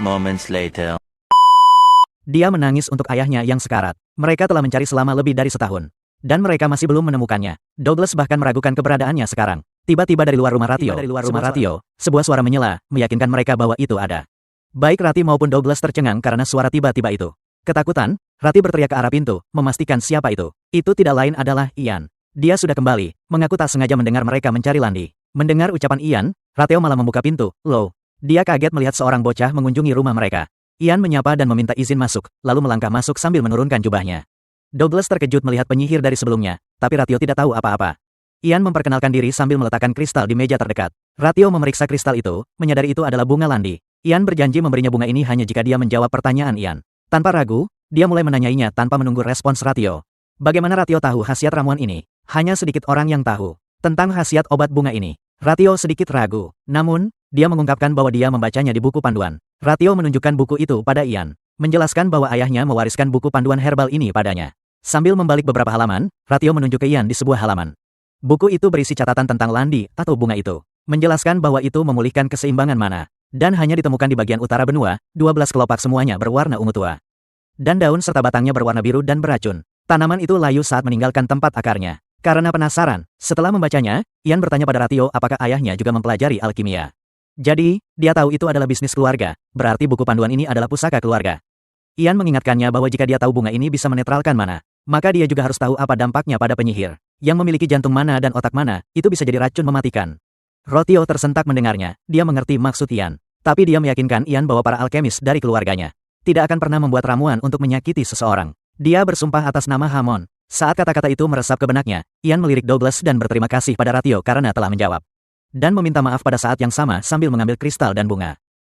moments later. Dia menangis untuk ayahnya yang sekarat. Mereka telah mencari selama lebih dari setahun. Dan mereka masih belum menemukannya. Douglas bahkan meragukan keberadaannya sekarang. Tiba-tiba dari luar rumah Ratio, sebuah suara menyela, meyakinkan mereka bahwa itu ada. Baik Rati maupun Douglas tercengang karena suara tiba-tiba itu. Ketakutan, Rati berteriak ke arah pintu, memastikan siapa itu. Itu tidak lain adalah Ian. Dia sudah kembali, mengaku tak sengaja mendengar mereka mencari Landi. Mendengar ucapan Ian, Ratio malah membuka pintu. Loh. Dia kaget melihat seorang bocah mengunjungi rumah mereka. Ian menyapa dan meminta izin masuk, lalu melangkah masuk sambil menurunkan jubahnya. Douglas terkejut melihat penyihir dari sebelumnya, tapi Ratio tidak tahu apa-apa. Ian memperkenalkan diri sambil meletakkan kristal di meja terdekat. Ratio memeriksa kristal itu, menyadari itu adalah bunga Landi. Ian berjanji memberinya bunga ini hanya jika dia menjawab pertanyaan Ian. Tanpa ragu, dia mulai menanyainya tanpa menunggu respons Ratio. Bagaimana Ratio tahu khasiat ramuan ini? Hanya sedikit orang yang tahu tentang khasiat obat bunga ini. Ratio sedikit ragu, namun, dia mengungkapkan bahwa dia membacanya di buku panduan. Ratio menunjukkan buku itu pada Ian, menjelaskan bahwa ayahnya mewariskan buku panduan herbal ini padanya. Sambil membalik beberapa halaman, Ratio menunjuk ke Ian di sebuah halaman. Buku itu berisi catatan tentang Landi atau bunga itu, menjelaskan bahwa itu memulihkan keseimbangan mana, dan hanya ditemukan di bagian utara benua, 12 kelopak semuanya berwarna ungu tua. Dan daun serta batangnya berwarna biru dan beracun. Tanaman itu layu saat meninggalkan tempat akarnya. Karena penasaran, setelah membacanya, Ian bertanya pada Ratio apakah ayahnya juga mempelajari alkimia. Jadi, dia tahu itu adalah bisnis keluarga, berarti buku panduan ini adalah pusaka keluarga. Ian mengingatkannya bahwa jika dia tahu bunga ini bisa menetralkan mana, maka dia juga harus tahu apa dampaknya pada penyihir. Yang memiliki jantung mana dan otak mana, itu bisa jadi racun mematikan. Ratio tersentak mendengarnya, dia mengerti maksud Ian. Tapi dia meyakinkan Ian bahwa para alkemis dari keluarganya tidak akan pernah membuat ramuan untuk menyakiti seseorang. Dia bersumpah atas nama Hamon. Saat kata-kata itu meresap ke benaknya, Ian melirik Douglas dan berterima kasih pada Ratio karena telah menjawab. Dan meminta maaf pada saat yang sama sambil mengambil kristal dan bunga.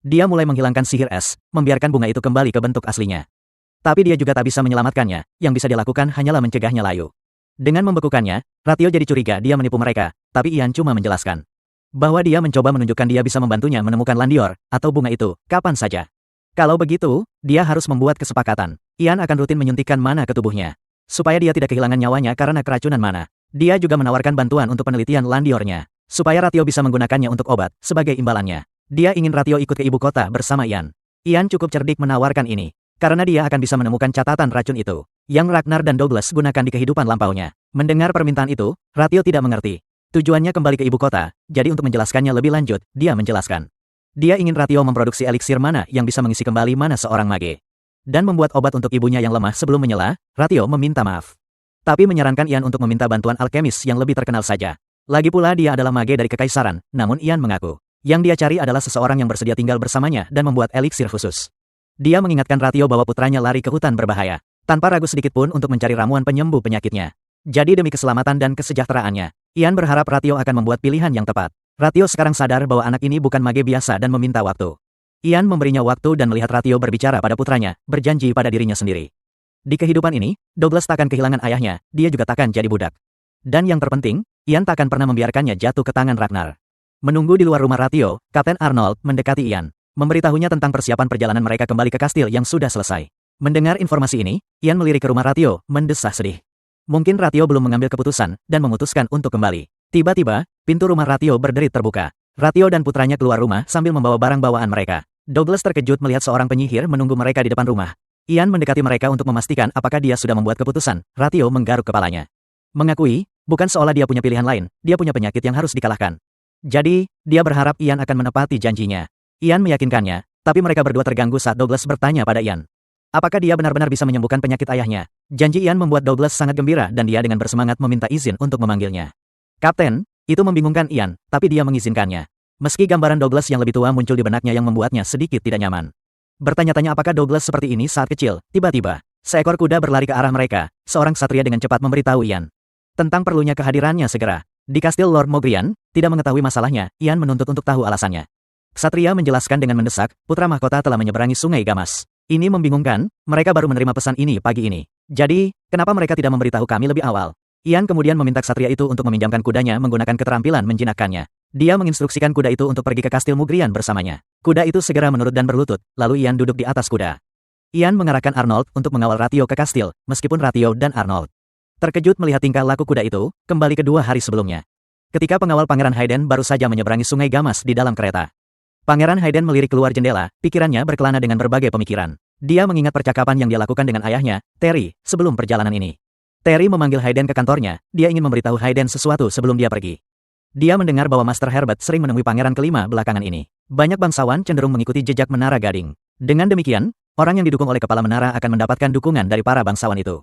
Dia mulai menghilangkan sihir es, membiarkan bunga itu kembali ke bentuk aslinya. Tapi dia juga tak bisa menyelamatkannya, yang bisa dilakukan hanyalah mencegahnya layu. Dengan membekukannya, Ratio jadi curiga dia menipu mereka, tapi Ian cuma menjelaskan bahwa dia mencoba menunjukkan dia bisa membantunya menemukan Landior, atau bunga itu, kapan saja. Kalau begitu, dia harus membuat kesepakatan. Ian akan rutin menyuntikkan mana ke tubuhnya, supaya dia tidak kehilangan nyawanya karena keracunan mana. Dia juga menawarkan bantuan untuk penelitian Landiornya, supaya Ratio bisa menggunakannya untuk obat, sebagai imbalannya. Dia ingin Ratio ikut ke ibu kota bersama Ian. Ian cukup cerdik menawarkan ini, karena dia akan bisa menemukan catatan racun itu, yang Ragnar dan Douglas gunakan di kehidupan lampaunya. Mendengar permintaan itu, Ratio tidak mengerti. Tujuannya kembali ke ibu kota, jadi untuk menjelaskannya lebih lanjut, dia menjelaskan. Dia ingin Ratio memproduksi eliksir mana yang bisa mengisi kembali mana seorang mage. Dan membuat obat untuk ibunya yang lemah sebelum menyela, Ratio meminta maaf. Tapi menyarankan Ian untuk meminta bantuan alkemis yang lebih terkenal saja. Lagi pula dia adalah mage dari kekaisaran, namun Ian mengaku yang dia cari adalah seseorang yang bersedia tinggal bersamanya dan membuat eliksir khusus. Dia mengingatkan Ratio bahwa putranya lari ke hutan berbahaya, tanpa ragu sedikit pun untuk mencari ramuan penyembuh penyakitnya. Jadi demi keselamatan dan kesejahteraannya, Ian berharap Ratio akan membuat pilihan yang tepat. Ratio sekarang sadar bahwa anak ini bukan mage biasa dan meminta waktu. Ian memberinya waktu dan melihat Ratio berbicara pada putranya, berjanji pada dirinya sendiri. Di kehidupan ini, Douglas takkan kehilangan ayahnya, dia juga takkan jadi budak. Dan yang terpenting, Ian takkan pernah membiarkannya jatuh ke tangan Ragnar. Menunggu di luar rumah Ratio, Kapten Arnold mendekati Ian, memberitahunya tentang persiapan perjalanan mereka kembali ke kastil yang sudah selesai. Mendengar informasi ini, Ian melirik ke rumah Ratio, mendesah sedih. Mungkin Ratio belum mengambil keputusan, dan memutuskan untuk kembali. Tiba-tiba, pintu rumah Ratio berderit terbuka. Ratio dan putranya keluar rumah sambil membawa barang bawaan mereka. Douglas terkejut melihat seorang penyihir menunggu mereka di depan rumah. Ian mendekati mereka untuk memastikan apakah dia sudah membuat keputusan. Ratio menggaruk kepalanya. Mengakui, bukan seolah dia punya pilihan lain, dia punya penyakit yang harus dikalahkan. Jadi, dia berharap Ian akan menepati janjinya. Ian meyakinkannya, tapi mereka berdua terganggu saat Douglas bertanya pada Ian. Apakah dia benar-benar bisa menyembuhkan penyakit ayahnya? Janji Ian membuat Douglas sangat gembira dan dia dengan bersemangat meminta izin untuk memanggilnya. Kapten, itu membingungkan Ian, tapi dia mengizinkannya. Meski gambaran Douglas yang lebih tua muncul di benaknya yang membuatnya sedikit tidak nyaman. Bertanya-tanya apakah Douglas seperti ini saat kecil, tiba-tiba, seekor kuda berlari ke arah mereka, seorang ksatria dengan cepat memberitahu Ian tentang perlunya kehadirannya segera. Di kastil Lord Mogrian, tidak mengetahui masalahnya, Ian menuntut untuk tahu alasannya. Ksatria menjelaskan dengan mendesak, putra mahkota telah menyeberangi sungai Gamas. Ini membingungkan, mereka baru menerima pesan ini pagi ini. Jadi, kenapa mereka tidak memberitahu kami lebih awal? Ian kemudian meminta ksatria itu untuk meminjamkan kudanya menggunakan keterampilan menjinakkannya. Dia menginstruksikan kuda itu untuk pergi ke kastil Mogrian bersamanya. Kuda itu segera menurut dan berlutut, lalu Ian duduk di atas kuda. Ian mengarahkan Arnold untuk mengawal Ratio ke kastil, meskipun Ratio dan Arnold terkejut melihat tingkah laku kuda itu, kembali kedua hari sebelumnya. Ketika pengawal Pangeran Hayden baru saja menyeberangi sungai Gamas di dalam kereta. Pangeran Hayden melirik keluar jendela, pikirannya berkelana dengan berbagai pemikiran. Dia mengingat percakapan yang dia lakukan dengan ayahnya, Terry, sebelum perjalanan ini. Terry memanggil Hayden ke kantornya, dia ingin memberitahu Hayden sesuatu sebelum dia pergi. Dia mendengar bahwa Master Herbert sering menemui pangeran kelima belakangan ini. Banyak bangsawan cenderung mengikuti jejak Menara Gading. Dengan demikian, orang yang didukung oleh Kepala Menara akan mendapatkan dukungan dari para bangsawan itu.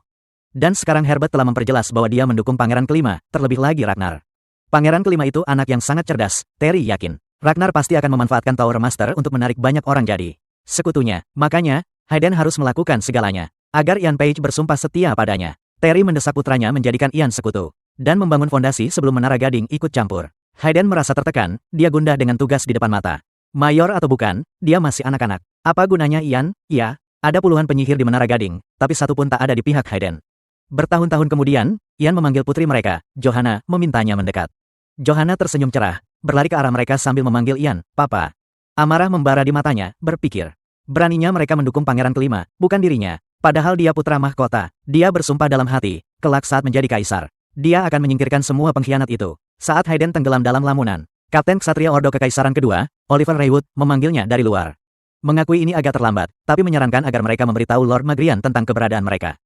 Dan sekarang Herbert telah memperjelas bahwa dia mendukung pangeran kelima, terlebih lagi Ragnar. Pangeran kelima itu anak yang sangat cerdas, Terry yakin. Ragnar pasti akan memanfaatkan Tower Master untuk menarik banyak orang jadi sekutunya. Makanya, Hayden harus melakukan segalanya agar Ian Page bersumpah setia padanya. Terry mendesak putranya menjadikan Ian sekutu dan membangun fondasi sebelum Menara Gading ikut campur. Hayden merasa tertekan, dia gundah dengan tugas di depan mata. Mayor atau bukan, dia masih anak-anak. Apa gunanya Ian? Ya, ada puluhan penyihir di Menara Gading, tapi satu pun tak ada di pihak Hayden. Bertahun-tahun kemudian, Ian memanggil putri mereka, Johanna, memintanya mendekat. Johanna tersenyum cerah, berlari ke arah mereka sambil memanggil Ian, Papa. Amarah membara di matanya, berpikir. Beraninya mereka mendukung pangeran kelima, bukan dirinya. Padahal dia putra mahkota. Dia bersumpah dalam hati, kelak saat menjadi kaisar. Dia akan menyingkirkan semua pengkhianat itu. Saat Hayden tenggelam dalam lamunan, Kapten Ksatria Ordo Kekaisaran kedua, Oliver Raywood, memanggilnya dari luar. Mengakui ini agak terlambat, tapi menyarankan agar mereka memberitahu Lord Magrian tentang keberadaan mereka.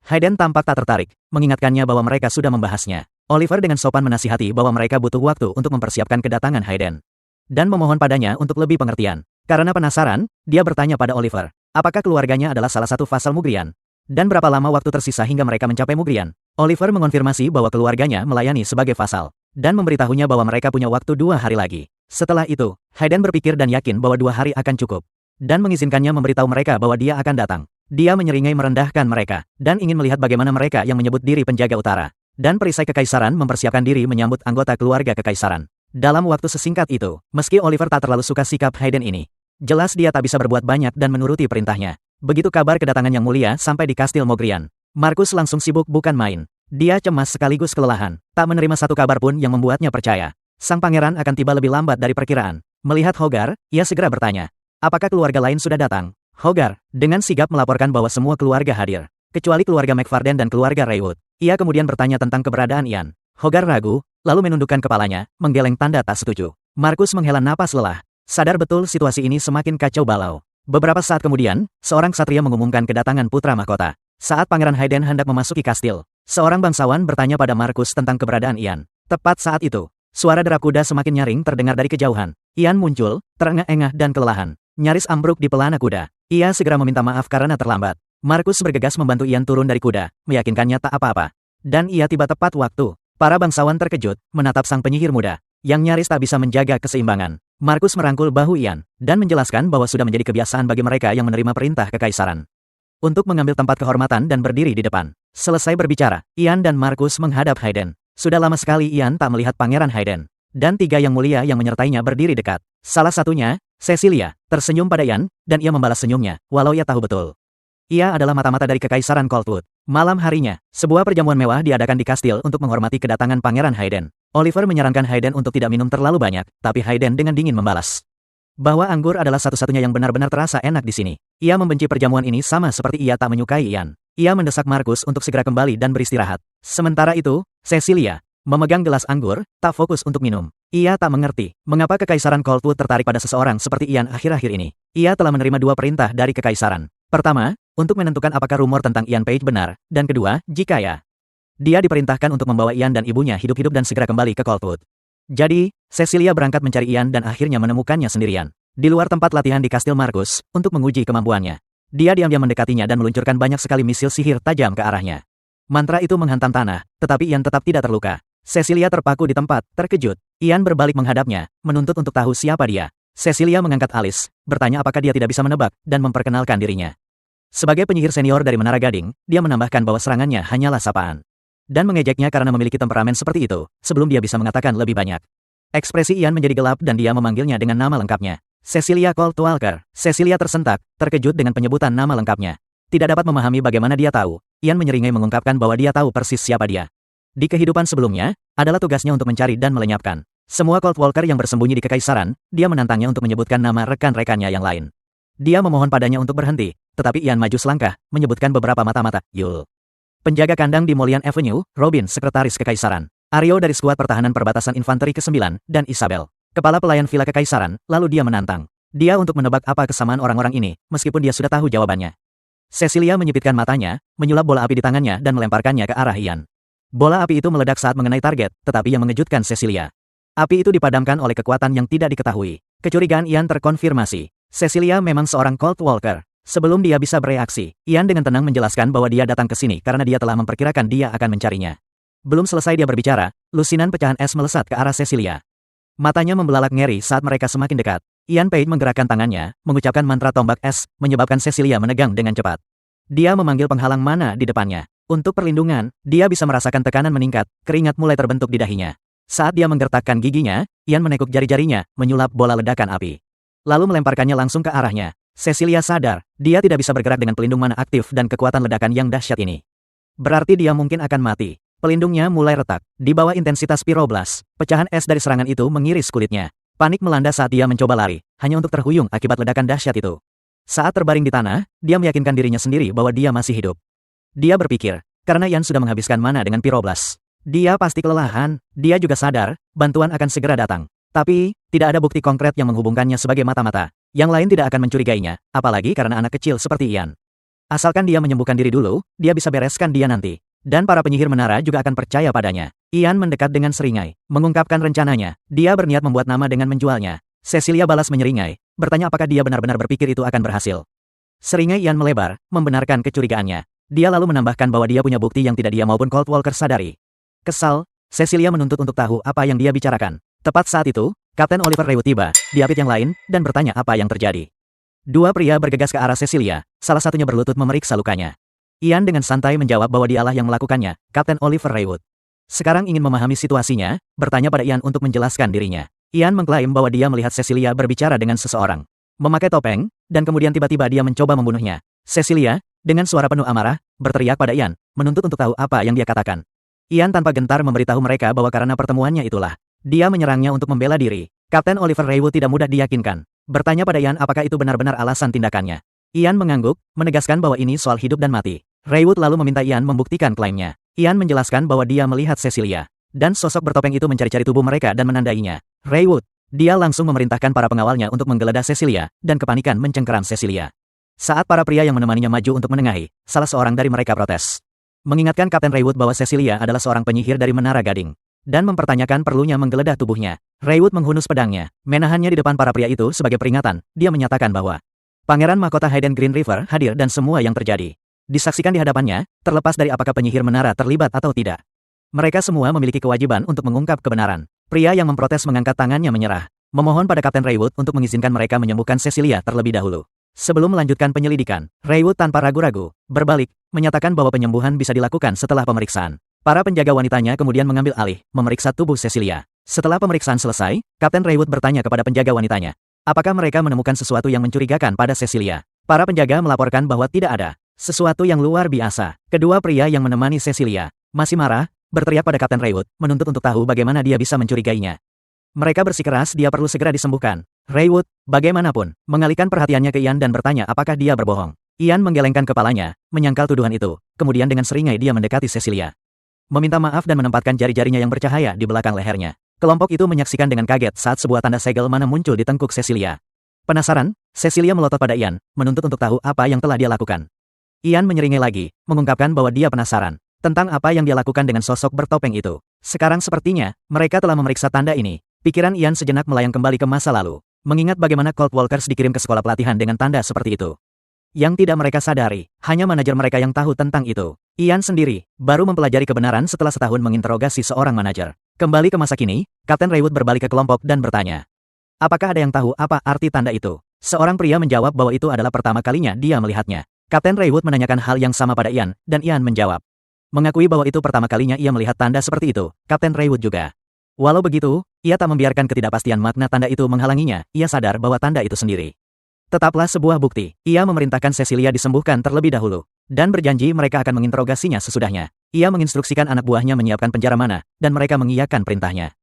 Hayden tampak tak tertarik, mengingatkannya bahwa mereka sudah membahasnya. Oliver dengan sopan menasihati bahwa mereka butuh waktu untuk mempersiapkan kedatangan Hayden. Dan memohon padanya untuk lebih pengertian. Karena penasaran, dia bertanya pada Oliver, apakah keluarganya adalah salah satu vassal Mugrian? Dan berapa lama waktu tersisa hingga mereka mencapai Mugrian? Oliver mengonfirmasi bahwa keluarganya melayani sebagai vassal. Dan memberitahunya bahwa mereka punya waktu 2 hari lagi. Setelah itu, Hayden berpikir dan yakin bahwa 2 hari akan cukup. Dan mengizinkannya memberitahu mereka bahwa dia akan datang. Dia menyeringai merendahkan mereka, dan ingin melihat bagaimana mereka yang menyebut diri penjaga utara. Dan perisai kekaisaran mempersiapkan diri menyambut anggota keluarga kekaisaran. Dalam waktu sesingkat itu, meski Oliver tak terlalu suka sikap Hayden ini, jelas dia tak bisa berbuat banyak dan menuruti perintahnya. Begitu kabar kedatangan yang mulia sampai di Kastil Mogrian, Markus langsung sibuk bukan main. Dia cemas sekaligus kelelahan, tak menerima satu kabar pun yang membuatnya percaya. Sang pangeran akan tiba lebih lambat dari perkiraan. Melihat Hogar, ia segera bertanya, apakah keluarga lain sudah datang? Hogar, dengan sigap melaporkan bahwa semua keluarga hadir, kecuali keluarga McFarden dan keluarga Raywood. Ia kemudian bertanya tentang keberadaan Ian. Hogar ragu, lalu menundukkan kepalanya, menggeleng tanda tak setuju. Markus menghela napas lelah. Sadar betul situasi ini semakin kacau balau. Beberapa saat kemudian, seorang ksatria mengumumkan kedatangan putra mahkota. Saat Pangeran Hayden hendak memasuki kastil, seorang bangsawan bertanya pada Markus tentang keberadaan Ian. Tepat saat itu, suara derap kuda semakin nyaring terdengar dari kejauhan. Ian muncul, terengah-engah dan kelelahan. Nyaris ambruk di pelana kuda. Ia segera meminta maaf karena terlambat. Markus bergegas membantu Ian turun dari kuda, meyakinkannya tak apa-apa. Dan ia tiba tepat waktu. Para bangsawan terkejut, menatap sang penyihir muda, yang nyaris tak bisa menjaga keseimbangan. Markus merangkul bahu Ian, dan menjelaskan bahwa sudah menjadi kebiasaan bagi mereka yang menerima perintah kekaisaran untuk mengambil tempat kehormatan dan berdiri di depan. Selesai berbicara, Ian dan Markus menghadap Hayden. Sudah lama sekali Ian tak melihat Pangeran Hayden. Dan 3 yang mulia yang menyertainya berdiri dekat. Salah satunya, Cecilia, tersenyum pada Ian, dan ia membalas senyumnya, walau ia tahu betul. Ia adalah mata-mata dari Kekaisaran Coldwood. Malam harinya, sebuah perjamuan mewah diadakan di kastil untuk menghormati kedatangan Pangeran Hayden. Oliver menyarankan Hayden untuk tidak minum terlalu banyak, tapi Hayden dengan dingin membalas bahwa anggur adalah satu-satunya yang benar-benar terasa enak di sini. Ia membenci perjamuan ini sama seperti ia tak menyukai Ian. Ia mendesak Markus untuk segera kembali dan beristirahat. Sementara itu, Cecilia memegang gelas anggur, tak fokus untuk minum. Ia tak mengerti mengapa Kekaisaran Coldwood tertarik pada seseorang seperti Ian akhir-akhir ini. Ia telah menerima 2 perintah dari Kekaisaran. Pertama, untuk menentukan apakah rumor tentang Ian Page benar, dan kedua, jika ya, dia diperintahkan untuk membawa Ian dan ibunya hidup-hidup dan segera kembali ke Coldwood. Jadi, Cecilia berangkat mencari Ian dan akhirnya menemukannya sendirian di luar tempat latihan di Kastil Markus untuk menguji kemampuannya. Dia diam-diam mendekatinya dan meluncurkan banyak sekali misil sihir tajam ke arahnya. Mantra itu menghantam tanah, tetapi Ian tetap tidak terluka. Cecilia terpaku di tempat, terkejut. Ian berbalik menghadapnya, menuntut untuk tahu siapa dia. Cecilia mengangkat alis, bertanya apakah dia tidak bisa menebak, dan memperkenalkan dirinya. Sebagai penyihir senior dari Menara Gading, dia menambahkan bahwa serangannya hanyalah sapaan. Dan mengejeknya karena memiliki temperamen seperti itu, sebelum dia bisa mengatakan lebih banyak. Ekspresi Ian menjadi gelap dan dia memanggilnya dengan nama lengkapnya. Cecilia Coldwalker. Cecilia tersentak, terkejut dengan penyebutan nama lengkapnya. Tidak dapat memahami bagaimana dia tahu. Ian menyeringai mengungkapkan bahwa dia tahu persis siapa dia. Di kehidupan sebelumnya, adalah tugasnya untuk mencari dan melenyapkan semua Coldwalker yang bersembunyi di Kekaisaran. Dia menantangnya untuk menyebutkan nama rekan-rekannya yang lain. Dia memohon padanya untuk berhenti, tetapi Ian maju selangkah, menyebutkan beberapa mata-mata. Yul, penjaga kandang di Molian Avenue, Robin, sekretaris Kekaisaran, Aryo dari skuad pertahanan perbatasan infanteri ke-9, dan Isabel, kepala pelayan villa kekaisaran, lalu dia menantang dia untuk menebak apa kesamaan orang-orang ini, meskipun dia sudah tahu jawabannya. Cecilia menyipitkan matanya, menyulap bola api di tangannya dan melemparkannya ke arah Ian. Bola api itu meledak saat mengenai target, tetapi yang mengejutkan Cecilia, api itu dipadamkan oleh kekuatan yang tidak diketahui. Kecurigaan Ian terkonfirmasi. Cecilia memang seorang Cold Walker. Sebelum dia bisa bereaksi, Ian dengan tenang menjelaskan bahwa dia datang ke sini karena dia telah memperkirakan dia akan mencarinya. Belum selesai dia berbicara, lusinan pecahan es melesat ke arah Cecilia. Matanya membelalak ngeri saat mereka semakin dekat. Ian Page menggerakkan tangannya, mengucapkan mantra tombak es, menyebabkan Cecilia menegang dengan cepat. Dia memanggil penghalang mana di depannya. Untuk perlindungan, dia bisa merasakan tekanan meningkat, keringat mulai terbentuk di dahinya. Saat dia menggertakkan giginya, Ian menekuk jari-jarinya, menyulap bola ledakan api. Lalu melemparkannya langsung ke arahnya. Cecilia sadar, dia tidak bisa bergerak dengan pelindung mana aktif dan kekuatan ledakan yang dahsyat ini. Berarti dia mungkin akan mati. Pelindungnya mulai retak. Di bawah intensitas pyroblast, pecahan es dari serangan itu mengiris kulitnya. Panik melanda saat dia mencoba lari, hanya untuk terhuyung akibat ledakan dahsyat itu. Saat terbaring di tanah, dia meyakinkan dirinya sendiri bahwa dia masih hidup. Dia berpikir, karena Ian sudah menghabiskan mana dengan pyroblast. Dia pasti kelelahan, dia juga sadar, bantuan akan segera datang. Tapi, tidak ada bukti konkret yang menghubungkannya sebagai mata-mata. Yang lain tidak akan mencurigainya, apalagi karena anak kecil seperti Ian. Asalkan dia menyembuhkan diri dulu, dia bisa bereskan dia nanti. Dan para penyihir menara juga akan percaya padanya. Ian mendekat dengan seringai, mengungkapkan rencananya. Dia berniat membuat nama dengan menjualnya. Cecilia balas menyeringai, bertanya apakah dia benar-benar berpikir itu akan berhasil. Seringai Ian melebar, membenarkan kecurigaannya. Dia lalu menambahkan bahwa dia punya bukti yang tidak dia maupun Cold Walker sadari. Kesal, Cecilia menuntut untuk tahu apa yang dia bicarakan. Tepat saat itu, Kapten Oliver Raywood tiba, diapit yang lain, dan bertanya apa yang terjadi. Dua pria bergegas ke arah Cecilia, salah satunya berlutut memeriksa lukanya. Ian dengan santai menjawab bahwa dialah yang melakukannya, Kapten Oliver Raywood. Sekarang ingin memahami situasinya, bertanya pada Ian untuk menjelaskan dirinya. Ian mengklaim bahwa dia melihat Cecilia berbicara dengan seseorang, memakai topeng, dan kemudian tiba-tiba dia mencoba membunuhnya. Cecilia, dengan suara penuh amarah, berteriak pada Ian, menuntut untuk tahu apa yang dia katakan. Ian tanpa gentar memberitahu mereka bahwa karena pertemuannya itulah, dia menyerangnya untuk membela diri. Kapten Oliver Raywood tidak mudah diyakinkan. Bertanya pada Ian apakah itu benar-benar alasan tindakannya. Ian mengangguk, menegaskan bahwa ini soal hidup dan mati. Raywood lalu meminta Ian membuktikan klaimnya. Ian menjelaskan bahwa dia melihat Cecilia, dan sosok bertopeng itu mencari-cari tubuh mereka dan menandainya. Raywood, dia langsung memerintahkan para pengawalnya untuk menggeledah Cecilia, dan kepanikan mencengkeram Cecilia. Saat para pria yang menemaninya maju untuk menengahi, salah seorang dari mereka protes. Mengingatkan Kapten Raywood bahwa Cecilia adalah seorang penyihir dari Menara Gading, dan mempertanyakan perlunya menggeledah tubuhnya. Raywood menghunus pedangnya, menahannya di depan para pria itu sebagai peringatan. Dia menyatakan bahwa Pangeran Mahkota Hayden Green River hadir dan semua yang terjadi disaksikan di hadapannya, terlepas dari apakah penyihir menara terlibat atau tidak. Mereka semua memiliki kewajiban untuk mengungkap kebenaran. Pria yang memprotes mengangkat tangannya menyerah, memohon pada Kapten Raywood untuk mengizinkan mereka menyembuhkan Cecilia terlebih dahulu. Sebelum melanjutkan penyelidikan, Raywood tanpa ragu-ragu, berbalik, menyatakan bahwa penyembuhan bisa dilakukan setelah pemeriksaan. Para penjaga wanitanya kemudian mengambil alih, memeriksa tubuh Cecilia. Setelah pemeriksaan selesai, Kapten Raywood bertanya kepada penjaga wanitanya, apakah mereka menemukan sesuatu yang mencurigakan pada Cecilia. Para penjaga melaporkan bahwa tidak ada sesuatu yang luar biasa. Kedua pria yang menemani Cecilia masih marah, berteriak pada Kapten Raywood, menuntut untuk tahu bagaimana dia bisa mencurigainya. Mereka bersikeras dia perlu segera disembuhkan. Raywood, bagaimanapun, mengalihkan perhatiannya ke Ian dan bertanya apakah dia berbohong. Ian menggelengkan kepalanya, menyangkal tuduhan itu. Kemudian dengan seringai dia mendekati Cecilia, meminta maaf dan menempatkan jari-jarinya yang bercahaya di belakang lehernya. Kelompok itu menyaksikan dengan kaget saat sebuah tanda segel mana muncul di tengkuk Cecilia. Penasaran, Cecilia melotot pada Ian, menuntut untuk tahu apa yang telah dia lakukan. Ian menyeringai lagi, mengungkapkan bahwa dia penasaran tentang apa yang dia lakukan dengan sosok bertopeng itu. Sekarang sepertinya, mereka telah memeriksa tanda ini. Pikiran Ian sejenak melayang kembali ke masa lalu, mengingat bagaimana Cold Walkers dikirim ke sekolah pelatihan dengan tanda seperti itu. Yang tidak mereka sadari, hanya manajer mereka yang tahu tentang itu. Ian sendiri, baru mempelajari kebenaran setelah setahun menginterogasi seorang manajer. Kembali ke masa kini, Kapten Raywood berbalik ke kelompok dan bertanya, apakah ada yang tahu apa arti tanda itu? Seorang pria menjawab bahwa itu adalah pertama kalinya dia melihatnya. Kapten Raywood menanyakan hal yang sama pada Ian, dan Ian menjawab, mengakui bahwa itu pertama kalinya ia melihat tanda seperti itu. Kapten Raywood juga. Walau begitu, ia tak membiarkan ketidakpastian makna tanda itu menghalanginya. Ia sadar bahwa tanda itu sendiri tetaplah sebuah bukti. Ia memerintahkan Cecilia disembuhkan terlebih dahulu, dan berjanji mereka akan menginterogasinya sesudahnya. Ia menginstruksikan anak buahnya menyiapkan penjara mana, dan mereka mengiyakan perintahnya.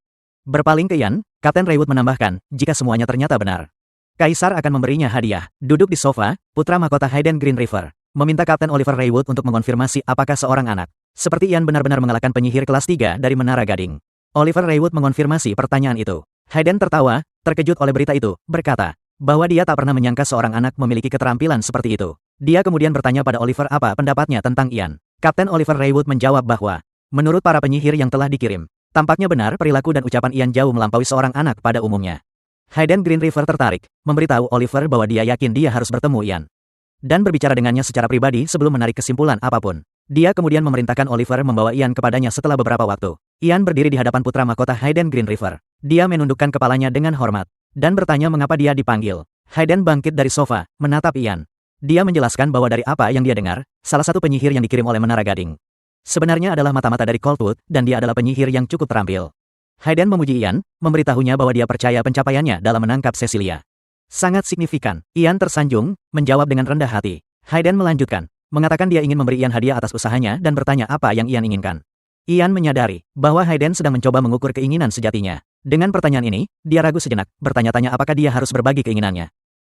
Berpaling ke Ian, Kapten Raywood menambahkan, jika semuanya ternyata benar, Kaisar akan memberinya hadiah. Duduk di sofa, putra mahkota Hayden Green River meminta Kapten Oliver Raywood untuk mengonfirmasi apakah seorang anak seperti Ian benar-benar mengalahkan penyihir kelas 3 dari Menara Gading. Oliver Raywood mengonfirmasi pertanyaan itu. Hayden tertawa, terkejut oleh berita itu, berkata, bahwa dia tak pernah menyangka seorang anak memiliki keterampilan seperti itu. Dia kemudian bertanya pada Oliver apa pendapatnya tentang Ian. Kapten Oliver Raywood menjawab bahwa, menurut para penyihir yang telah dikirim, tampaknya benar perilaku dan ucapan Ian jauh melampaui seorang anak pada umumnya. Hayden Green River tertarik, memberitahu Oliver bahwa dia yakin dia harus bertemu Ian dan berbicara dengannya secara pribadi sebelum menarik kesimpulan apapun. Dia kemudian memerintahkan Oliver membawa Ian kepadanya setelah beberapa waktu. Ian berdiri di hadapan putra mahkota Hayden Green River. Dia menundukkan kepalanya dengan hormat dan bertanya mengapa dia dipanggil. Hayden bangkit dari sofa, menatap Ian. Dia menjelaskan bahwa dari apa yang dia dengar, salah satu penyihir yang dikirim oleh Menara Gading sebenarnya adalah mata-mata dari Coldwood, dan dia adalah penyihir yang cukup terampil. Hayden memuji Ian, memberitahunya bahwa dia percaya pencapaiannya dalam menangkap Cecilia. Sangat signifikan. Ian tersanjung, menjawab dengan rendah hati. Hayden melanjutkan, mengatakan dia ingin memberi Ian hadiah atas usahanya dan bertanya apa yang Ian inginkan. Ian menyadari bahwa Hayden sedang mencoba mengukur keinginan sejatinya. Dengan pertanyaan ini, dia ragu sejenak, bertanya-tanya apakah dia harus berbagi keinginannya.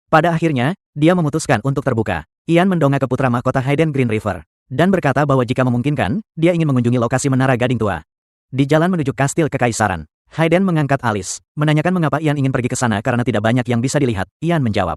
Pada akhirnya, dia memutuskan untuk terbuka. Ian mendongak ke putra mahkota Hayden Green River dan berkata bahwa jika memungkinkan, dia ingin mengunjungi lokasi Menara Gading Tua. Di jalan menuju kastil kekaisaran, Hayden mengangkat alis, menanyakan mengapa Ian ingin pergi ke sana karena tidak banyak yang bisa dilihat. Ian menjawab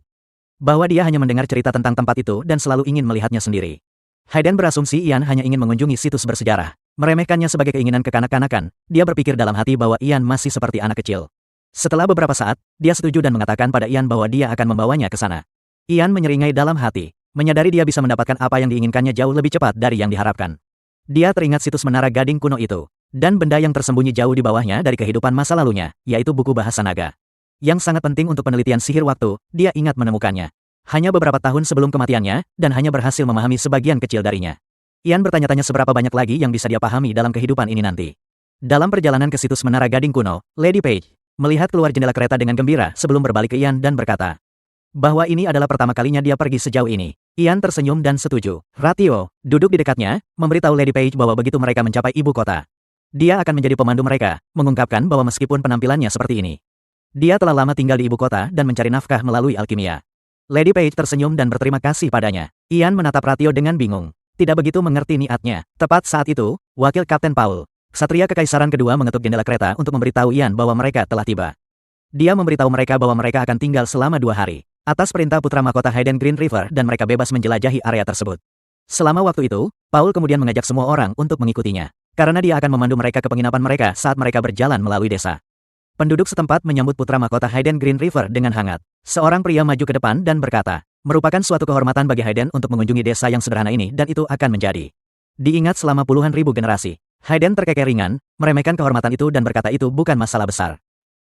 bahwa dia hanya mendengar cerita tentang tempat itu dan selalu ingin melihatnya sendiri. Hayden berasumsi Ian hanya ingin mengunjungi situs bersejarah. Meremehkannya sebagai keinginan kekanak-kanakan, dia berpikir dalam hati bahwa Ian masih seperti anak kecil. Setelah beberapa saat, dia setuju dan mengatakan pada Ian bahwa dia akan membawanya ke sana. Ian menyeringai dalam hati, menyadari dia bisa mendapatkan apa yang diinginkannya jauh lebih cepat dari yang diharapkan. Dia teringat situs Menara Gading kuno itu, dan benda yang tersembunyi jauh di bawahnya dari kehidupan masa lalunya, yaitu buku bahasa naga. Yang sangat penting untuk penelitian sihir waktu, dia ingat menemukannya. Hanya beberapa tahun sebelum kematiannya, dan hanya berhasil memahami sebagian kecil darinya. Ian bertanya-tanya seberapa banyak lagi yang bisa dia pahami dalam kehidupan ini nanti. Dalam perjalanan ke situs Menara Gading kuno, Lady Page melihat keluar jendela kereta dengan gembira sebelum berbalik ke Ian dan berkata bahwa ini adalah pertama kalinya dia pergi sejauh ini. Ian tersenyum dan setuju. Ratio duduk di dekatnya, memberitahu Lady Page bahwa begitu mereka mencapai ibu kota, dia akan menjadi pemandu mereka, mengungkapkan bahwa meskipun penampilannya seperti ini, dia telah lama tinggal di ibu kota dan mencari nafkah melalui alkimia. Lady Page tersenyum dan berterima kasih padanya. Ian menatap Ratio dengan bingung. Tidak begitu mengerti niatnya. Tepat saat itu, wakil Kapten Paul, Ksatria Kekaisaran kedua mengetuk jendela kereta untuk memberitahu Ian bahwa mereka telah tiba. Dia memberitahu mereka bahwa mereka akan tinggal selama 2 hari. Atas perintah putra mahkota Hayden Green River dan mereka bebas menjelajahi area tersebut. Selama waktu itu, Paul kemudian mengajak semua orang untuk mengikutinya. Karena dia akan memandu mereka ke penginapan mereka saat mereka berjalan melalui desa. Penduduk setempat menyambut putra mahkota Hayden Green River dengan hangat. Seorang pria maju ke depan dan berkata, merupakan suatu kehormatan bagi Hayden untuk mengunjungi desa yang sederhana ini dan itu akan menjadi diingat selama puluhan ribu generasi. Hayden terkekeh ringan, meremehkan kehormatan itu dan berkata itu bukan masalah besar.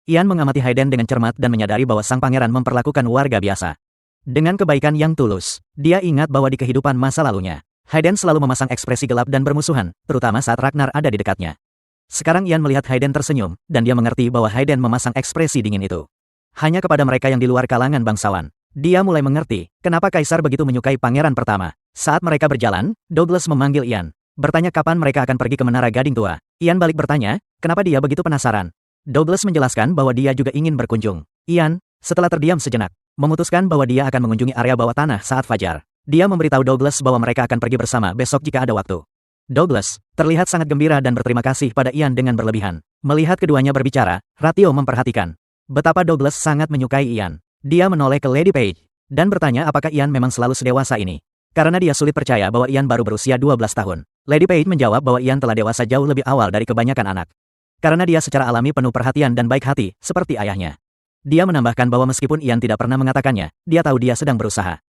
Ian mengamati Hayden dengan cermat dan menyadari bahwa sang pangeran memperlakukan warga biasa dengan kebaikan yang tulus. Dia ingat bahwa di kehidupan masa lalunya, Hayden selalu memasang ekspresi gelap dan bermusuhan, terutama saat Ragnar ada di dekatnya. Sekarang Ian melihat Hayden tersenyum, dan dia mengerti bahwa Hayden memasang ekspresi dingin itu hanya kepada mereka yang di luar kalangan bangsawan. Dia mulai mengerti kenapa Kaisar begitu menyukai pangeran pertama. Saat mereka berjalan, Douglas memanggil Ian, bertanya kapan mereka akan pergi ke Menara Gading Tua. Ian balik bertanya, kenapa dia begitu penasaran. Douglas menjelaskan bahwa dia juga ingin berkunjung. Ian, setelah terdiam sejenak, memutuskan bahwa dia akan mengunjungi area bawah tanah saat fajar. Dia memberitahu Douglas bahwa mereka akan pergi bersama besok jika ada waktu. Douglas terlihat sangat gembira dan berterima kasih pada Ian dengan berlebihan. Melihat keduanya berbicara, Ratio memperhatikan betapa Douglas sangat menyukai Ian. Dia menoleh ke Lady Page dan bertanya apakah Ian memang selalu sedewasa ini. Karena dia sulit percaya bahwa Ian baru berusia 12 tahun. Lady Page menjawab bahwa Ian telah dewasa jauh lebih awal dari kebanyakan anak. Karena dia secara alami penuh perhatian dan baik hati, seperti ayahnya. Dia menambahkan bahwa meskipun Ian tidak pernah mengatakannya, dia tahu dia sedang berusaha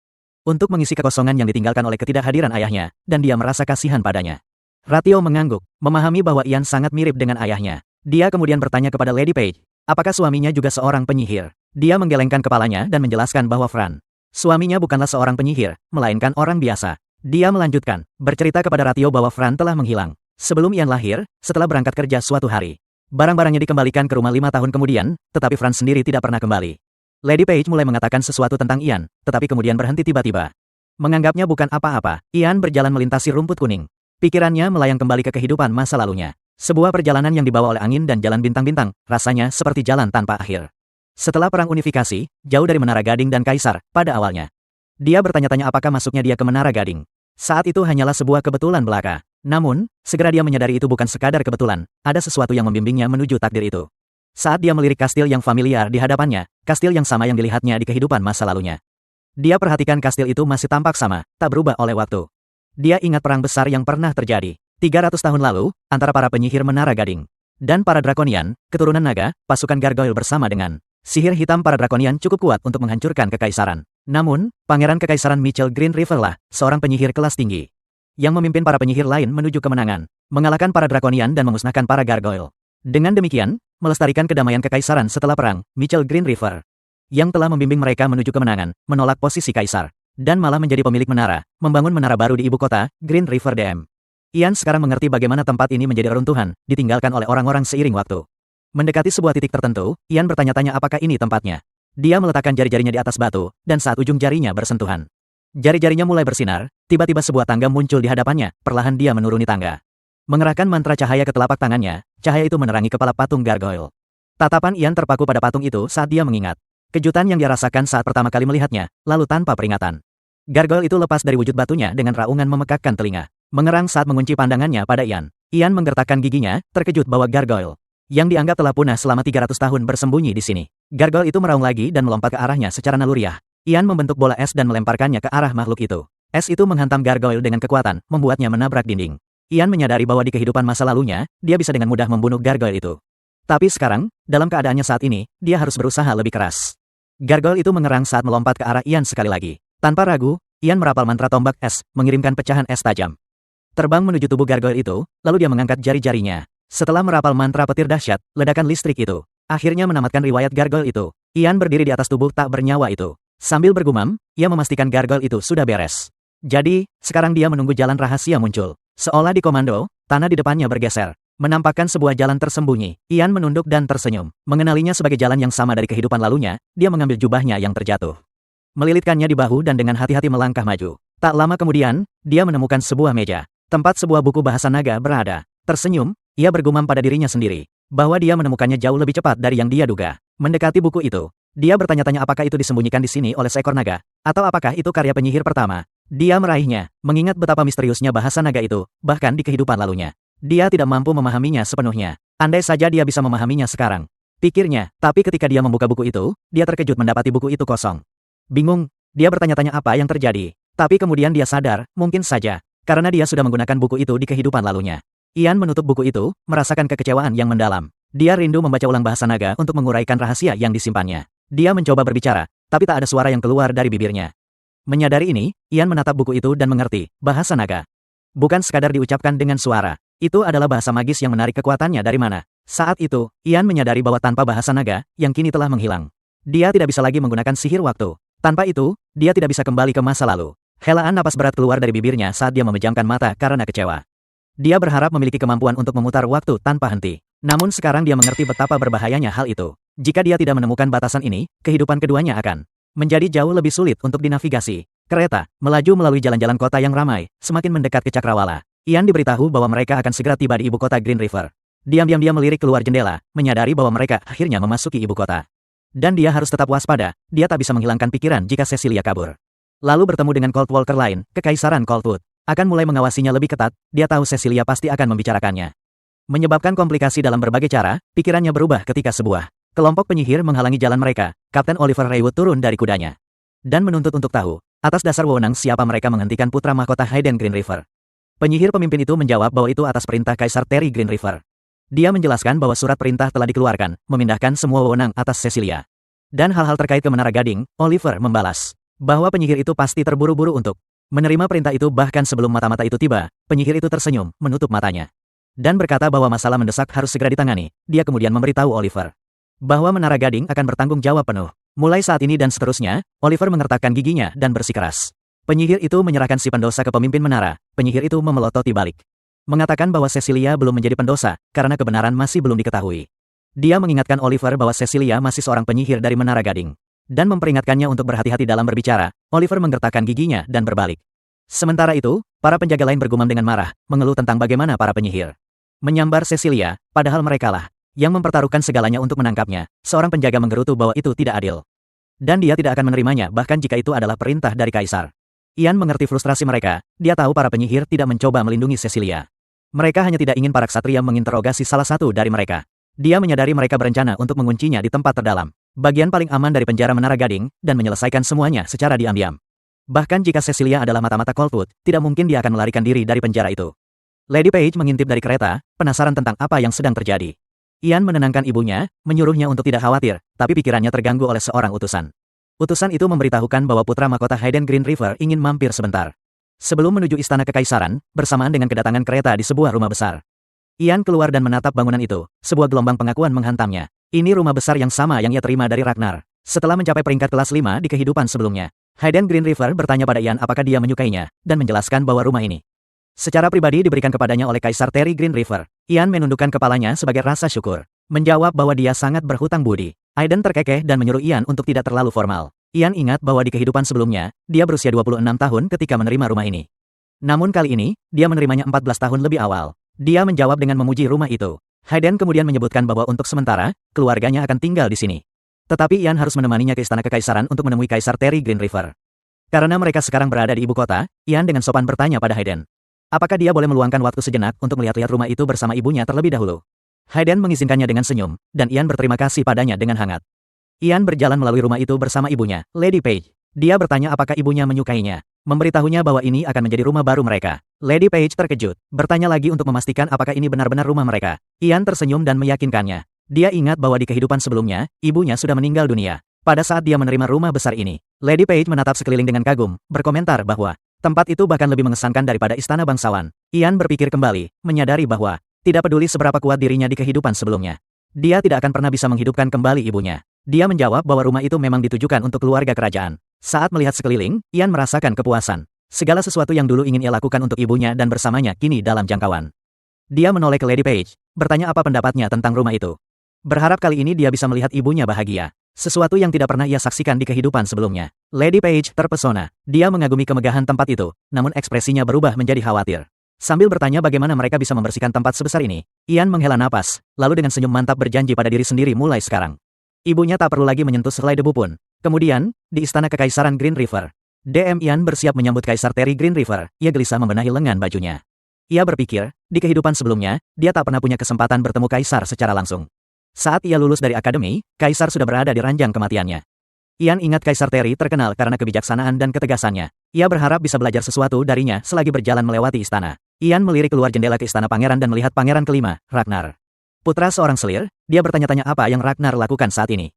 untuk mengisi kekosongan yang ditinggalkan oleh ketidakhadiran ayahnya, dan dia merasa kasihan padanya. Ratio mengangguk, memahami bahwa Ian sangat mirip dengan ayahnya. Dia kemudian bertanya kepada Lady Page, apakah suaminya juga seorang penyihir? Dia menggelengkan kepalanya dan menjelaskan bahwa Fran, suaminya bukanlah seorang penyihir, melainkan orang biasa. Dia melanjutkan, bercerita kepada Ratio bahwa Fran telah menghilang sebelum Ian lahir, setelah berangkat kerja suatu hari. Barang-barangnya dikembalikan ke rumah 5 tahun kemudian, tetapi Fran sendiri tidak pernah kembali. Lady Page mulai mengatakan sesuatu tentang Ian, tetapi kemudian berhenti tiba-tiba. Menganggapnya bukan apa-apa, Ian berjalan melintasi rumput kuning. Pikirannya melayang kembali ke kehidupan masa lalunya. Sebuah perjalanan yang dibawa oleh angin dan jalan bintang-bintang, rasanya seperti jalan tanpa akhir. Setelah perang unifikasi, jauh dari Menara Gading dan Kaisar, pada awalnya, dia bertanya-tanya apakah masuknya dia ke Menara Gading. Saat itu hanyalah sebuah kebetulan belaka. Namun, segera dia menyadari itu bukan sekadar kebetulan, ada sesuatu yang membimbingnya menuju takdir itu. Saat dia melirik kastil yang familiar di hadapannya, kastil yang sama yang dilihatnya di kehidupan masa lalunya. Dia perhatikan kastil itu masih tampak sama, tak berubah oleh waktu. Dia ingat perang besar yang pernah terjadi 300 tahun lalu, antara para penyihir Menara Gading dan para Drakonian, keturunan naga. Pasukan Gargoyle bersama dengan sihir hitam para Drakonian cukup kuat untuk menghancurkan kekaisaran. Namun, Pangeran Kekaisaran Mitchell Green River lah, seorang penyihir kelas tinggi, yang memimpin para penyihir lain menuju kemenangan, mengalahkan para Drakonian dan memusnahkan para Gargoyle. Dengan demikian, melestarikan kedamaian kekaisaran setelah perang, Mitchell Green River, yang telah membimbing mereka menuju kemenangan, menolak posisi kaisar, dan malah menjadi pemilik menara, membangun menara baru di ibu kota, Green River Dam. Ian sekarang mengerti bagaimana tempat ini menjadi reruntuhan, ditinggalkan oleh orang-orang seiring waktu. Mendekati sebuah titik tertentu, Ian bertanya-tanya apakah ini tempatnya. Dia meletakkan jari-jarinya di atas batu, dan saat ujung jarinya bersentuhan, jari-jarinya mulai bersinar. Tiba-tiba sebuah tangga muncul di hadapannya, perlahan dia menuruni tangga. Mengerahkan mantra cahaya ke telapak tangannya, cahaya itu menerangi kepala patung Gargoyle. Tatapan Ian terpaku pada patung itu saat dia mengingat kejutan yang dia rasakan saat pertama kali melihatnya, lalu tanpa peringatan. Gargoyle itu lepas dari wujud batunya dengan raungan memekakkan telinga, mengerang saat mengunci pandangannya pada Ian. Ian menggertakkan giginya, terkejut bahwa Gargoyle, yang dianggap telah punah selama 300 tahun bersembunyi di sini. Gargoyle itu meraung lagi dan melompat ke arahnya secara naluriah. Ian membentuk bola es dan melemparkannya ke arah makhluk itu. Es itu menghantam Gargoyle dengan kekuatan, membuatnya menabrak dinding. Ian menyadari bahwa di kehidupan masa lalunya, dia bisa dengan mudah membunuh Gargoyle itu. Tapi sekarang, dalam keadaannya saat ini, dia harus berusaha lebih keras. Gargoyle itu mengerang saat melompat ke arah Ian sekali lagi. Tanpa ragu, Ian merapal mantra tombak es, mengirimkan pecahan es tajam terbang menuju tubuh Gargoyle itu, lalu dia mengangkat jari-jarinya. Setelah merapal mantra petir dahsyat, ledakan listrik itu akhirnya menamatkan riwayat Gargoyle itu. Ian berdiri di atas tubuh tak bernyawa itu. Sambil bergumam, ia memastikan Gargoyle itu sudah beres. Jadi, sekarang dia menunggu jalan rahasia muncul. Seolah dikomando, tanah di depannya bergeser, menampakkan sebuah jalan tersembunyi. Ian menunduk dan tersenyum. Mengenalinya sebagai jalan yang sama dari kehidupan lalunya, dia mengambil jubahnya yang terjatuh, melilitkannya di bahu dan dengan hati-hati melangkah maju. Tak lama kemudian, dia menemukan sebuah meja, tempat sebuah buku bahasa naga berada. Tersenyum, ia bergumam pada dirinya sendiri, bahwa dia menemukannya jauh lebih cepat dari yang dia duga. Mendekati buku itu, dia bertanya-tanya apakah itu disembunyikan di sini oleh seekor naga, atau apakah itu karya penyihir pertama. Dia meraihnya, mengingat betapa misteriusnya bahasa naga itu, bahkan di kehidupan lalunya. Dia tidak mampu memahaminya sepenuhnya. Andai saja dia bisa memahaminya sekarang, pikirnya, tapi ketika dia membuka buku itu, dia terkejut mendapati buku itu kosong. Bingung, dia bertanya-tanya apa yang terjadi. Tapi kemudian dia sadar, mungkin saja, karena dia sudah menggunakan buku itu di kehidupan lalunya. Ian menutup buku itu, merasakan kekecewaan yang mendalam. Dia rindu membaca ulang bahasa naga untuk menguraikan rahasia yang disimpannya. Dia mencoba berbicara, tapi tak ada suara yang keluar dari bibirnya. Menyadari ini, Ian menatap buku itu dan mengerti, bahasa naga bukan sekadar diucapkan dengan suara. Itu adalah bahasa magis yang menarik kekuatannya dari mana. Saat itu, Ian menyadari bahwa tanpa bahasa naga, yang kini telah menghilang, dia tidak bisa lagi menggunakan sihir waktu. Tanpa itu, dia tidak bisa kembali ke masa lalu. Helaan napas berat keluar dari bibirnya saat dia memejamkan mata karena kecewa. Dia berharap memiliki kemampuan untuk memutar waktu tanpa henti. Namun sekarang dia mengerti betapa berbahayanya hal itu. Jika dia tidak menemukan batasan ini, kehidupan keduanya akan menjadi jauh lebih sulit untuk dinavigasi. Kereta melaju melalui jalan-jalan kota yang ramai, semakin mendekat ke Cakrawala. Ian diberitahu bahwa mereka akan segera tiba di ibu kota Green River. Diam-diam dia melirik keluar jendela, menyadari bahwa mereka akhirnya memasuki ibu kota. Dan dia harus tetap waspada, dia tak bisa menghilangkan pikiran jika Cecilia kabur. Lalu bertemu dengan Cold Walker lain, Kekaisaran Coldwood akan mulai mengawasinya lebih ketat. Dia tahu Cecilia pasti akan membicarakannya. Menyebabkan komplikasi dalam berbagai cara, pikirannya berubah ketika sebuah kelompok penyihir menghalangi jalan mereka. Kapten Oliver Raywood turun dari kudanya dan menuntut untuk tahu, atas dasar wewenang siapa mereka menghentikan putra mahkota Hayden Green River. Penyihir pemimpin itu menjawab bahwa itu atas perintah Kaisar Terry Green River. Dia menjelaskan bahwa surat perintah telah dikeluarkan, memindahkan semua wewenang atas Cecilia. Dan hal-hal terkait ke Menara Gading, Oliver membalas bahwa penyihir itu pasti terburu-buru untuk menerima perintah itu. Bahkan sebelum mata-mata itu tiba, penyihir itu tersenyum, menutup matanya, dan berkata bahwa masalah mendesak harus segera ditangani. Dia kemudian memberitahu Oliver bahwa Menara Gading akan bertanggung jawab penuh. Mulai saat ini dan seterusnya, Oliver mengertakkan giginya dan bersikeras. Penyihir itu menyerahkan si pendosa ke pemimpin menara. Penyihir itu memelototi balik, mengatakan bahwa Cecilia belum menjadi pendosa, karena kebenaran masih belum diketahui. Dia mengingatkan Oliver bahwa Cecilia masih seorang penyihir dari Menara Gading, dan memperingatkannya untuk berhati-hati dalam berbicara. Oliver menggertakkan giginya dan berbalik. Sementara itu, para penjaga lain bergumam dengan marah, mengeluh tentang bagaimana para penyihir menyambar Cecilia, padahal merekalah yang mempertaruhkan segalanya untuk menangkapnya. Seorang penjaga menggerutu bahwa itu tidak adil, dan dia tidak akan menerimanya bahkan jika itu adalah perintah dari Kaisar. Ian mengerti frustrasi mereka. Dia tahu para penyihir tidak mencoba melindungi Cecilia. Mereka hanya tidak ingin para ksatria menginterogasi salah satu dari mereka. Dia menyadari mereka berencana untuk menguncinya di tempat terdalam, bagian paling aman dari penjara Menara Gading, dan menyelesaikan semuanya secara diam-diam. Bahkan jika Cecilia adalah mata-mata Coldwood, tidak mungkin dia akan melarikan diri dari penjara itu. Lady Page mengintip dari kereta, penasaran tentang apa yang sedang terjadi. Ian menenangkan ibunya, menyuruhnya untuk tidak khawatir, tapi pikirannya terganggu oleh seorang utusan. Utusan itu memberitahukan bahwa putra mahkota Hayden Green River ingin mampir sebentar. Sebelum menuju istana kekaisaran, bersamaan dengan kedatangan kereta di sebuah rumah besar. Ian keluar dan menatap bangunan itu, sebuah gelombang pengakuan menghantamnya. Ini rumah besar yang sama yang ia terima dari Ragnar. Setelah mencapai peringkat kelas 5 di kehidupan sebelumnya, Hayden Green River bertanya pada Ian apakah dia menyukainya, dan menjelaskan bahwa rumah ini secara pribadi diberikan kepadanya oleh Kaisar Terry Green River. Ian menundukkan kepalanya sebagai rasa syukur. Menjawab bahwa dia sangat berhutang budi. Hayden terkekeh dan menyuruh Ian untuk tidak terlalu formal. Ian ingat bahwa di kehidupan sebelumnya, dia berusia 26 tahun ketika menerima rumah ini. Namun kali ini, dia menerimanya 14 tahun lebih awal. Dia menjawab dengan memuji rumah itu. Hayden kemudian menyebutkan bahwa untuk sementara, keluarganya akan tinggal di sini. Tetapi Ian harus menemaninya ke istana kekaisaran untuk menemui Kaisar Terry Green River. Karena mereka sekarang berada di ibu kota, Ian dengan sopan bertanya pada Hayden, apakah dia boleh meluangkan waktu sejenak untuk melihat-lihat rumah itu bersama ibunya terlebih dahulu. Hayden mengizinkannya dengan senyum, dan Ian berterima kasih padanya dengan hangat. Ian berjalan melalui rumah itu bersama ibunya, Lady Page. Dia bertanya apakah ibunya menyukainya, memberitahunya bahwa ini akan menjadi rumah baru mereka. Lady Page terkejut, bertanya lagi untuk memastikan apakah ini benar-benar rumah mereka. Ian tersenyum dan meyakinkannya. Dia ingat bahwa di kehidupan sebelumnya, ibunya sudah meninggal dunia. Pada saat dia menerima rumah besar ini, Lady Page menatap sekeliling dengan kagum, berkomentar bahwa tempat itu bahkan lebih mengesankan daripada istana bangsawan. Ian berpikir kembali, menyadari bahwa tidak peduli seberapa kuat dirinya di kehidupan sebelumnya, dia tidak akan pernah bisa menghidupkan kembali ibunya. Dia menjawab bahwa rumah itu memang ditujukan untuk keluarga kerajaan. Saat melihat sekeliling, Ian merasakan kepuasan. Segala sesuatu yang dulu ingin ia lakukan untuk ibunya dan bersamanya kini dalam jangkauan. Dia menoleh ke Lady Page, bertanya apa pendapatnya tentang rumah itu. Berharap kali ini dia bisa melihat ibunya bahagia. Sesuatu yang tidak pernah ia saksikan di kehidupan sebelumnya. Lady Page terpesona. Dia mengagumi kemegahan tempat itu, namun ekspresinya berubah menjadi khawatir. Sambil bertanya bagaimana mereka bisa membersihkan tempat sebesar ini, Ian menghela napas, lalu dengan senyum mantap berjanji pada diri sendiri mulai sekarang. Ibunya tak perlu lagi menyentuh sehelai debu pun. Kemudian, di istana kekaisaran Green River, DM Ian bersiap menyambut Kaisar Terry Green River. Ia gelisah membenahi lengan bajunya. Ia berpikir, di kehidupan sebelumnya, dia tak pernah punya kesempatan bertemu Kaisar secara langsung. Saat ia lulus dari akademi, Kaisar sudah berada di ranjang kematiannya. Ian ingat Kaisar Terry terkenal karena kebijaksanaan dan ketegasannya. Ia berharap bisa belajar sesuatu darinya selagi berjalan melewati istana. Ian melirik keluar jendela ke istana pangeran dan melihat pangeran kelima, Ragnar. Putra seorang selir, dia bertanya-tanya apa yang Ragnar lakukan saat ini.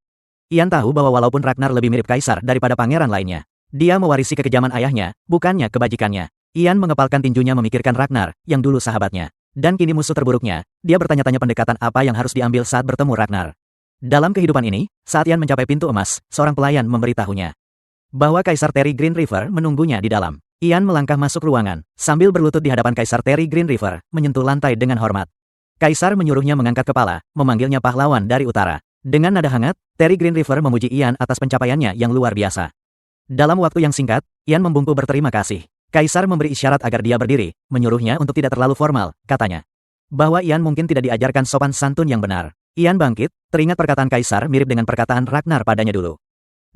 Ian tahu bahwa walaupun Ragnar lebih mirip Kaisar daripada pangeran lainnya, dia mewarisi kekejaman ayahnya, bukannya kebajikannya. Ian mengepalkan tinjunya memikirkan Ragnar, yang dulu sahabatnya. Dan kini musuh terburuknya, dia bertanya-tanya pendekatan apa yang harus diambil saat bertemu Ragnar. Dalam kehidupan ini, saat Ian mencapai pintu emas, seorang pelayan memberitahunya bahwa Kaisar Terry Green River menunggunya di dalam. Ian melangkah masuk ruangan, sambil berlutut di hadapan Kaisar Terry Green River, menyentuh lantai dengan hormat. Kaisar menyuruhnya mengangkat kepala, memanggilnya pahlawan dari utara. Dengan nada hangat, Terry Green River memuji Ian atas pencapaiannya yang luar biasa. Dalam waktu yang singkat, Ian membungkuk berterima kasih. Kaisar memberi isyarat agar dia berdiri, menyuruhnya untuk tidak terlalu formal, katanya. Bahwa Ian mungkin tidak diajarkan sopan santun yang benar. Ian bangkit, teringat perkataan Kaisar mirip dengan perkataan Ragnar padanya dulu.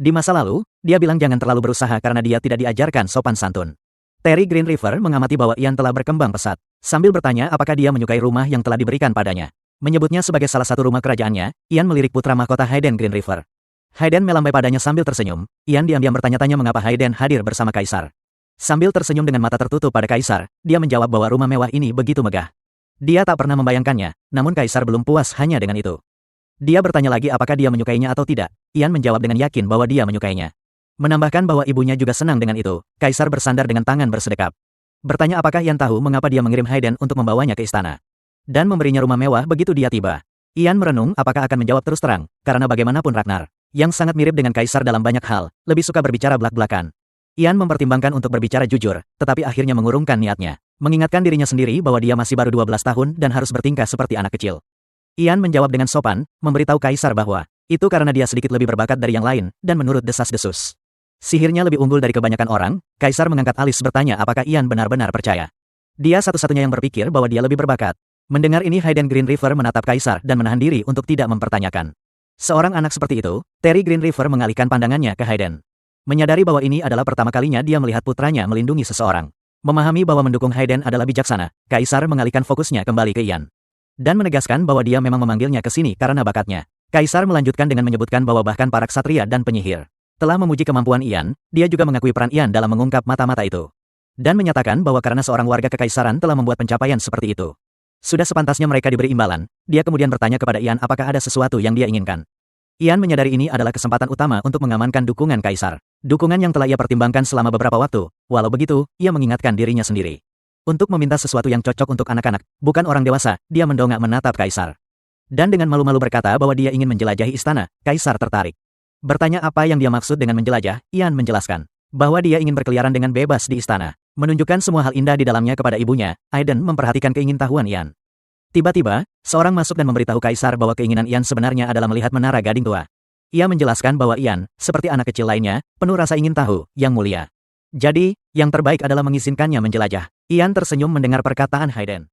Di masa lalu, dia bilang jangan terlalu berusaha karena dia tidak diajarkan sopan santun. Terry Green River mengamati bahwa Ian telah berkembang pesat, sambil bertanya apakah dia menyukai rumah yang telah diberikan padanya. Menyebutnya sebagai salah satu rumah kerajaannya, Ian melirik putra mahkota Hayden Green River. Hayden melambai padanya sambil tersenyum. Ian diam-diam bertanya-tanya mengapa Hayden hadir bersama Kaisar. Sambil tersenyum dengan mata tertutup pada Kaisar, dia menjawab bahwa rumah mewah ini begitu megah. Dia tak pernah membayangkannya, namun Kaisar belum puas hanya dengan itu. Dia bertanya lagi apakah dia menyukainya atau tidak. Ian menjawab dengan yakin bahwa dia menyukainya. Menambahkan bahwa ibunya juga senang dengan itu, Kaisar bersandar dengan tangan bersedekap. Bertanya apakah Ian tahu mengapa dia mengirim Hayden untuk membawanya ke istana. Dan memberinya rumah mewah begitu dia tiba. Ian merenung apakah akan menjawab terus terang, karena bagaimanapun Ragnar, yang sangat mirip dengan Kaisar dalam banyak hal, lebih suka berbicara belak-belakan. Ian mempertimbangkan untuk berbicara jujur, tetapi akhirnya mengurungkan niatnya. Mengingatkan dirinya sendiri bahwa dia masih baru 12 tahun dan harus bertingkah seperti anak kecil. Ian menjawab dengan sopan, memberitahu Kaisar bahwa itu karena dia sedikit lebih berbakat dari yang lain, dan menurut desas-desus sihirnya lebih unggul dari kebanyakan orang. Kaisar mengangkat alis bertanya apakah Ian benar-benar percaya. Dia satu-satunya yang berpikir bahwa dia lebih berbakat. Mendengar ini Hayden Green River menatap Kaisar dan menahan diri untuk tidak mempertanyakan. Seorang anak seperti itu, Terry Green River mengalihkan pandangannya ke Hayden. Menyadari bahwa ini adalah pertama kalinya dia melihat putranya melindungi seseorang. Memahami bahwa mendukung Hayden adalah bijaksana, Kaisar mengalihkan fokusnya kembali ke Ian. dan menegaskan bahwa dia memang memanggilnya ke sini karena bakatnya. Kaisar melanjutkan dengan menyebutkan bahwa bahkan para ksatria dan penyihir telah memuji kemampuan Ian, dia juga mengakui peran Ian dalam mengungkap mata-mata itu. Dan menyatakan bahwa karena seorang warga kekaisaran telah membuat pencapaian seperti itu, sudah sepantasnya mereka diberi imbalan. Dia kemudian bertanya kepada Ian apakah ada sesuatu yang dia inginkan. Ian menyadari ini adalah kesempatan utama untuk mengamankan dukungan kaisar. Dukungan yang telah ia pertimbangkan selama beberapa waktu. Walau begitu, ia mengingatkan dirinya sendiri untuk meminta sesuatu yang cocok untuk anak-anak, bukan orang dewasa. Dia mendongak menatap kaisar. Dan dengan malu-malu berkata bahwa dia ingin menjelajahi istana. Kaisar tertarik. Bertanya apa yang dia maksud dengan menjelajah, Ian menjelaskan bahwa dia ingin berkeliaran dengan bebas di istana. Menunjukkan semua hal indah di dalamnya kepada ibunya, Aiden memperhatikan keingintahuan Ian. Tiba-tiba, seorang masuk dan memberitahu kaisar bahwa keinginan Ian sebenarnya adalah melihat menara gading tua. Ia menjelaskan bahwa Ian, seperti anak kecil lainnya, penuh rasa ingin tahu, yang mulia. Jadi, yang terbaik adalah mengizinkannya menjelajah. Ian tersenyum mendengar perkataan Hayden.